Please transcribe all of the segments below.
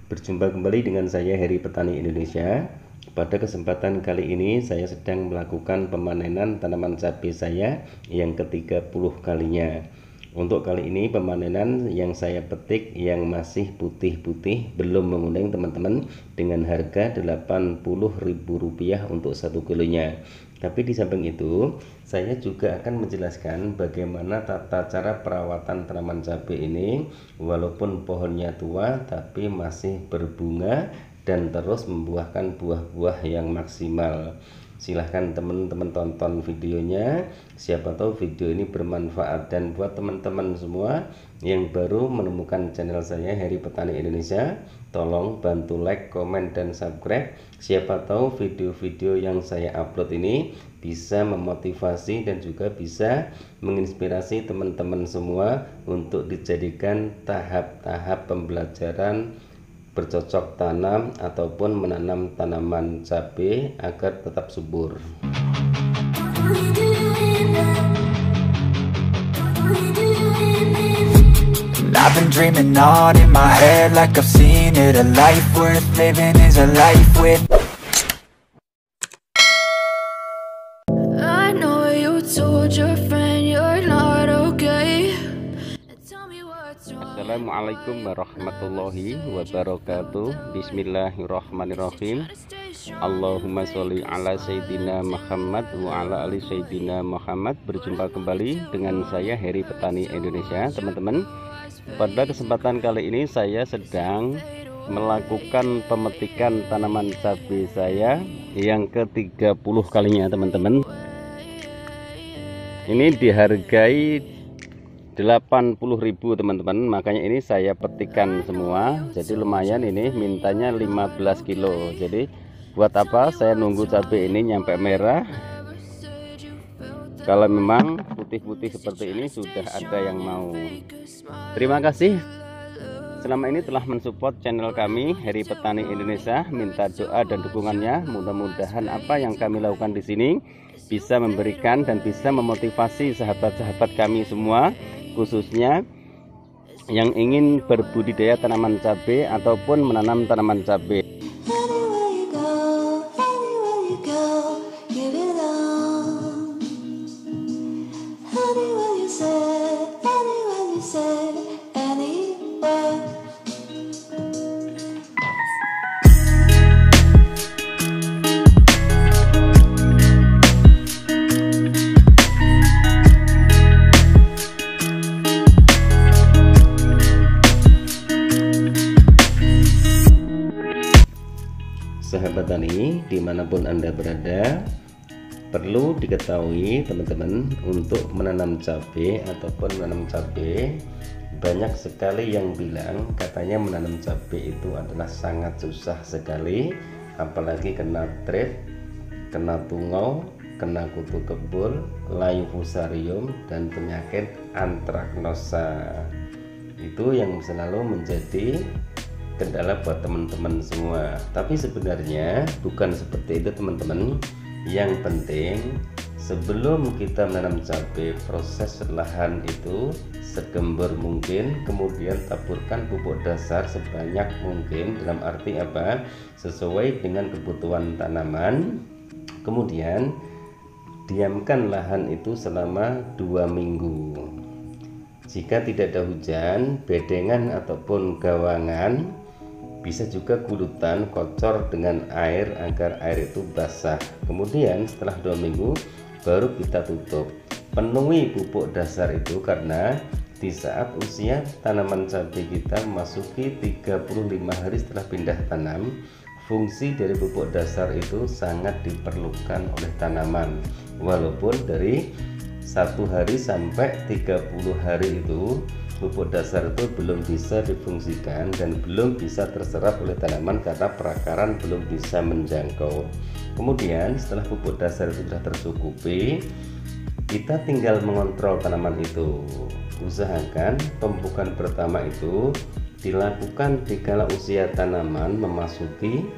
Berjumpa kembali dengan saya Heri Petani Indonesia. Pada kesempatan kali ini saya sedang melakukan pemanenan tanaman cabai saya yang ke-30 kalinya. Untuk kali ini pemanenan yang saya petik yang masih putih-putih, belum menguning teman-teman, dengan harga Rp80.000 untuk 1 kilonya. Tapi di samping itu saya juga akan menjelaskan bagaimana tata cara perawatan tanaman cabai ini. Walaupun pohonnya tua tapi masih berbunga dan terus membuahkan buah-buah yang maksimal. Silahkan teman-teman tonton videonya, siapa tahu video ini bermanfaat. Dan buat teman-teman semua yang baru menemukan channel saya Heri Petani Indonesia, tolong bantu like, komen, dan subscribe. Siapa tahu video-video yang saya upload ini bisa memotivasi dan juga bisa menginspirasi teman-teman semua untuk dijadikan tahap-tahap pembelajaran bercocok tanam ataupun menanam tanaman cabai agar tetap subur. I've been dreaming on in my head like I've seen it. A life worth living is a life with. I know you told your friend you're not okay. Tell me what's wrong. Assalamualaikum warahmatullahi wabarakatuh. Bismillahirrahmanirrahim. Allahumma sholli ala sayyidina Muhammad wa ala ali sayyidina Muhammad. Berjumpa kembali dengan saya Heri Petani Indonesia, teman-teman. Pada kesempatan kali ini saya sedang melakukan pemetikan tanaman cabai saya yang ke-30 kalinya, teman-teman. Ini dihargai 80.000 teman-teman, makanya ini saya petikan semua. Jadi lumayan, ini mintanya 15 kilo. Jadi buat apa saya nunggu cabai ini nyampe merah? Kalau memang putih-putih seperti ini sudah ada yang mau. Terima kasih selama ini telah mensupport channel kami Heri Petani Indonesia. Minta doa dan dukungannya. Mudah-mudahan apa yang kami lakukan di sini bisa memberikan dan bisa memotivasi sahabat-sahabat kami semua, khususnya yang ingin berbudidaya tanaman cabai ataupun menanam tanaman cabai. Sahabat tani dimanapun Anda berada, perlu diketahui teman-teman, untuk menanam cabai ataupun menanam cabai, banyak sekali yang bilang katanya menanam cabai itu adalah sangat susah sekali, apalagi kena trait, kena tungau, kena kutu kebul, layu fusarium, dan penyakit antraknosa. Itu yang selalu menjadi kendala buat teman-teman semua. Tapi sebenarnya bukan seperti itu teman-teman. Yang penting sebelum kita menanam cabai, proses lahan itu segembur mungkin, kemudian taburkan pupuk dasar sebanyak mungkin. Dalam arti apa? Sesuai dengan kebutuhan tanaman. Kemudian diamkan lahan itu selama 2 minggu. Jika tidak ada hujan, bedengan ataupun gawangan, bisa juga gulutan kocor dengan air agar air itu basah. Kemudian setelah 2 minggu baru kita tutup. Penuhi pupuk dasar itu karena di saat usia tanaman cabai kita memasuki 35 hari setelah pindah tanam, fungsi dari pupuk dasar itu sangat diperlukan oleh tanaman. Walaupun dari 1 hari sampai 30 hari itu pupuk dasar itu belum bisa difungsikan dan belum bisa terserap oleh tanaman karena perakaran belum bisa menjangkau. Kemudian setelah pupuk dasar itu sudah tercukupi, kita tinggal mengontrol tanaman itu. Usahakan pemupukan pertama itu dilakukan dikala usia tanaman memasuki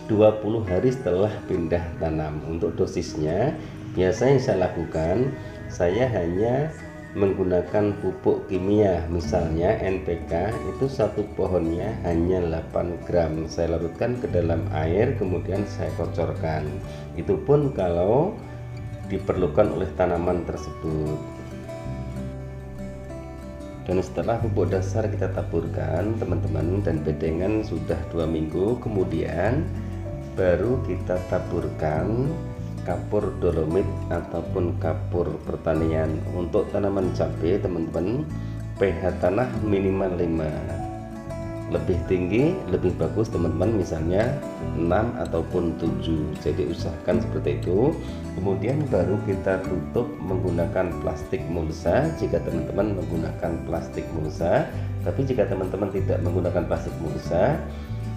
20 hari setelah pindah tanam. Untuk dosisnya biasa yang saya lakukan, saya hanya menggunakan pupuk kimia, misalnya NPK itu satu pohonnya hanya 8 gram, saya larutkan ke dalam air kemudian saya kocorkan. Itu pun kalau diperlukan oleh tanaman tersebut. Dan setelah pupuk dasar kita taburkan teman-teman, dan bedengan sudah 2 minggu kemudian baru kita taburkan kapur dolomit ataupun kapur pertanian. Untuk tanaman cabai teman-teman, pH tanah minimal 5, lebih tinggi lebih bagus teman-teman, misalnya 6 ataupun 7, jadi usahakan seperti itu. Kemudian baru kita tutup menggunakan plastik mulsa jika teman-teman menggunakan plastik mulsa. Tapi jika teman-teman tidak menggunakan plastik mulsa,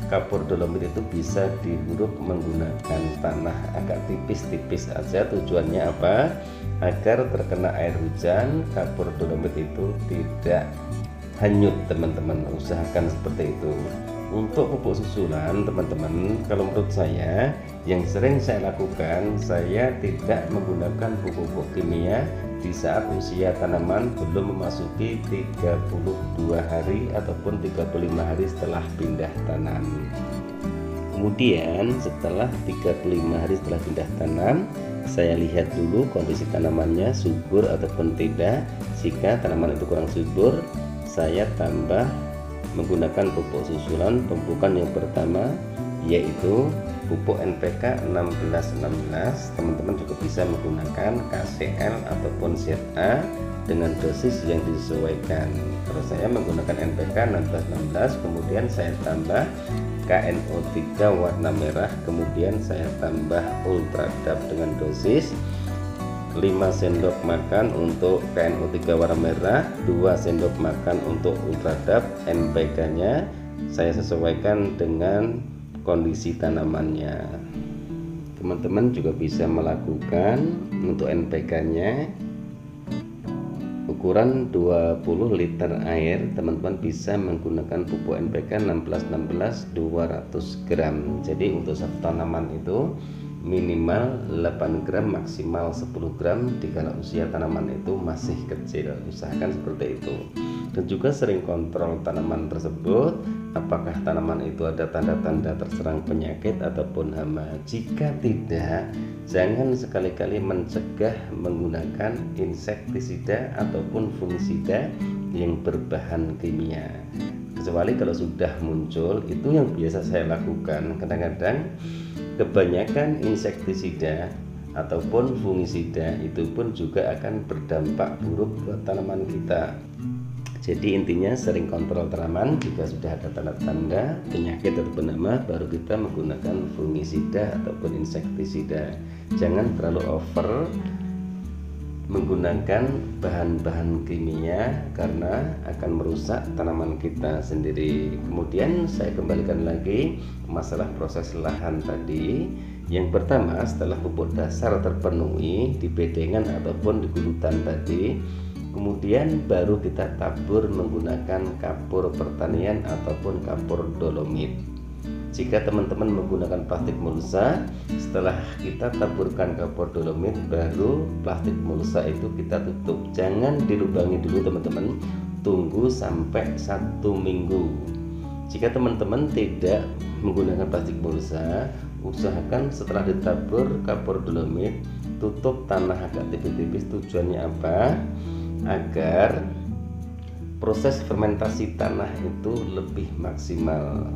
kapur dolomit itu bisa diuruk menggunakan tanah agak tipis-tipis aja. Tujuannya apa? Agar terkena air hujan kapur dolomit itu tidak hanyut teman-teman, usahakan seperti itu. Untuk pupuk susulan teman-teman, kalau menurut saya yang sering saya lakukan, saya tidak menggunakan pupuk kimia di saat usia tanaman belum memasuki 32 hari ataupun 35 hari setelah pindah tanam. Kemudian setelah 35 hari setelah pindah tanam, saya lihat dulu kondisi tanamannya subur ataupun tidak. Jika tanaman itu kurang subur, saya tambah menggunakan pupuk susulan. Pemupukan yang pertama yaitu pupuk NPK 1616. Teman-teman juga bisa menggunakan KCL ataupun ZA dengan dosis yang disesuaikan. Kalau saya menggunakan NPK 1616, kemudian saya tambah KNO3 warna merah, kemudian saya tambah Ultradap dengan dosis 5 sendok makan untuk KNO3 warna merah, 2 sendok makan untuk Ultradap. NPK nya saya sesuaikan dengan kondisi tanamannya. Teman-teman juga bisa melakukan untuk NPK nya ukuran 20 liter air. Teman-teman bisa menggunakan pupuk NPK 1616 200 gram. Jadi untuk satu tanaman itu minimal 8 gram maksimal 10 gram jika usia tanaman itu masih kecil, usahakan seperti itu. Dan juga sering kontrol tanaman tersebut, apakah tanaman itu ada tanda-tanda terserang penyakit ataupun hama. Jika tidak, jangan sekali-kali mencegah menggunakan insektisida ataupun fungisida yang berbahan kimia. Kecuali kalau sudah muncul, itu yang biasa saya lakukan. Kadang-kadang kebanyakan insektisida ataupun fungisida itu pun juga akan berdampak buruk buat tanaman kita. Jadi intinya sering kontrol tanaman, jika sudah ada tanda-tanda penyakit ataupun hama baru kita menggunakan fungisida ataupun insektisida. Jangan terlalu over menggunakan bahan-bahan kimia karena akan merusak tanaman kita sendiri. Kemudian saya kembalikan lagi masalah proses lahan tadi. Yang pertama, setelah pupuk dasar terpenuhi di bedengan ataupun di gulutan tadi, kemudian baru kita tabur menggunakan kapur pertanian ataupun kapur dolomit. Jika teman-teman menggunakan plastik mulsa, setelah kita taburkan kapur dolomit, baru plastik mulsa itu kita tutup. Jangan dilubangi dulu teman-teman, tunggu sampai 1 minggu. Jika teman-teman tidak menggunakan plastik mulsa, usahakan setelah ditabur kapur dolomit, tutup tanah agak tipis-tipis. Tujuannya apa? Agar proses fermentasi tanah itu lebih maksimal.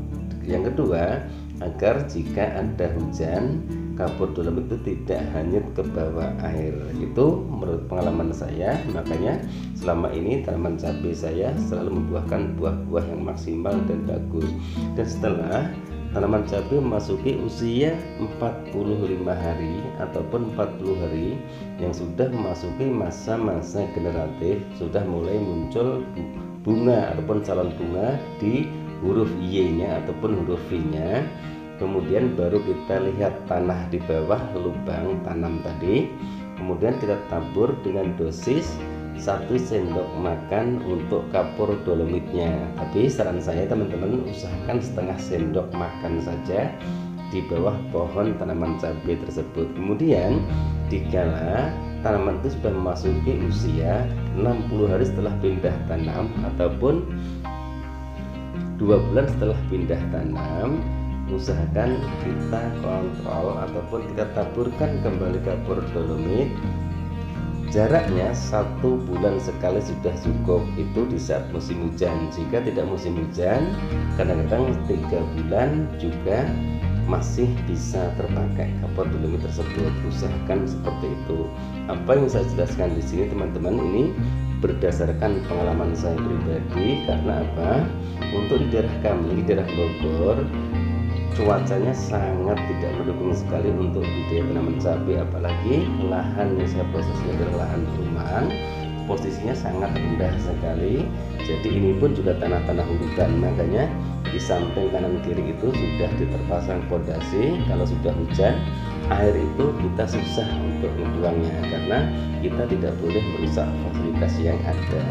Yang kedua, agar jika ada hujan, kapur dolomit itu tidak hanyut ke bawah air. Itu menurut pengalaman saya, makanya selama ini tanaman cabai saya selalu membuahkan buah-buah yang maksimal dan bagus. Dan setelah tanaman cabai memasuki usia 45 hari ataupun 40 hari yang sudah memasuki masa-masa generatif, sudah mulai muncul bunga ataupun calon bunga di huruf Y-nya ataupun huruf V-nya. Kemudian baru kita lihat tanah di bawah lubang tanam tadi. Kemudian kita tabur dengan dosis 1 sendok makan untuk kapur dolomitnya. Tapi saran saya teman-teman, usahakan setengah sendok makan saja di bawah pohon tanaman cabai tersebut. Kemudian dikala tanaman itu sudah memasuki usia 60 hari setelah pindah tanam ataupun 2 bulan setelah pindah tanam, usahakan kita kontrol ataupun kita taburkan kembali kapur dolomit. Jaraknya 1 bulan sekali sudah cukup, itu di saat musim hujan. Jika tidak musim hujan, kadang-kadang 3 bulan juga masih bisa terpakai kapur dolomit tersebut. Usahakan seperti itu. Apa yang saya jelaskan di sini teman-teman, ini berdasarkan pengalaman saya pribadi. Karena apa? Untuk di daerah kami, di daerah Bogor, cuacanya sangat tidak mendukung sekali untuk budidaya tanaman cabai, apalagi lahan yang saya prosesnya adalah lahan perumahan, posisinya sangat rendah sekali. Jadi ini pun juga tanah-tanah hutan, makanya di samping kanan kiri itu sudah diterpasang pondasi. Kalau sudah hujan, air itu kita susah untuk membuangnya karena kita tidak boleh merusak fasilitas yang ada.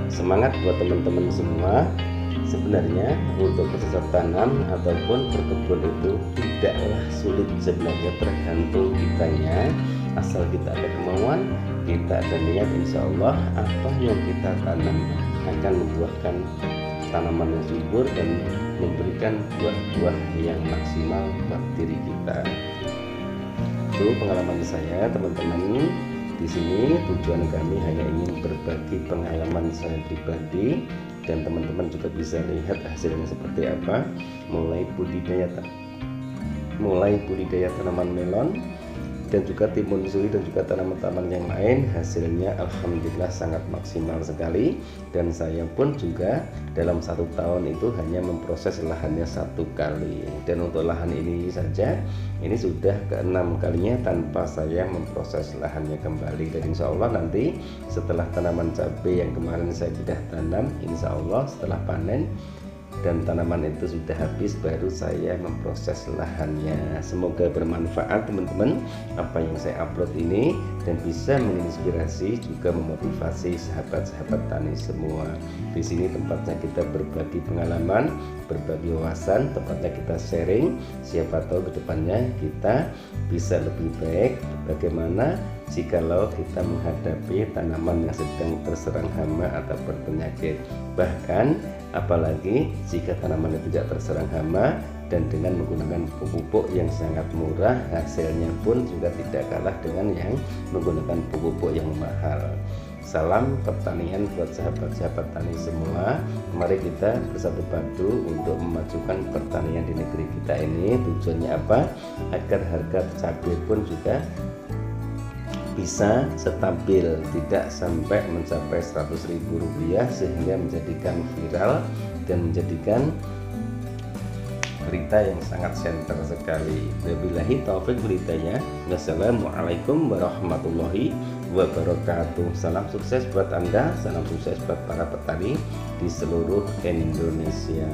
Semangat buat teman-teman semua. Sebenarnya untuk bercocok tanam ataupun berkebun itu tidaklah sulit sebenarnya, tergantung kitanya. Asal kita ada kemauan, kita ada niat, insya Allah apa yang kita tanam akan membuahkan tanaman yang subur dan memberikan buah-buah yang maksimal buat diri kita. Itu pengalaman saya teman-teman. Di sini tujuan kami hanya ingin berbagi pengalaman saya pribadi, dan teman-teman juga bisa lihat hasilnya seperti apa, mulai budidaya tanaman melon dan juga timun suri dan juga tanaman-tanaman yang lain. Hasilnya alhamdulillah sangat maksimal sekali, dan saya pun juga dalam 1 tahun itu hanya memproses lahannya 1 kali, dan untuk lahan ini saja ini sudah ke-6 kalinya tanpa saya memproses lahannya kembali. Dan insya Allah nanti setelah tanaman cabai yang kemarin saya sudah tanam, insya Allah setelah panen dan tanaman itu sudah habis, baru saya memproses lahannya. Semoga bermanfaat teman-teman apa yang saya upload ini, dan bisa menginspirasi juga memotivasi sahabat-sahabat tani semua. Di sini tempatnya kita berbagi pengalaman, berbagi wawasan, tempatnya kita sharing. Siapa tahu kedepannya kita bisa lebih baik. Bagaimana jikalau kita menghadapi tanaman yang sedang terserang hama ataupun penyakit. Bahkan apalagi jika tanaman itu tidak terserang hama dan dengan menggunakan pupuk yang sangat murah, hasilnya pun juga tidak kalah dengan yang menggunakan pupuk yang mahal. Salam pertanian buat sahabat-sahabat tani semua. Mari kita bersatu padu untuk memajukan pertanian di negeri kita ini. Tujuannya apa? Agar harga cabai pun juga bisa stabil, tidak sampai mencapai Rp100.000 sehingga menjadikan viral dan menjadikan berita yang sangat senter sekali. Wabillahi taufik beritanya. Wassalamualaikum warahmatullahi wabarakatuh. Salam sukses buat Anda, salam sukses buat para petani di seluruh Indonesia.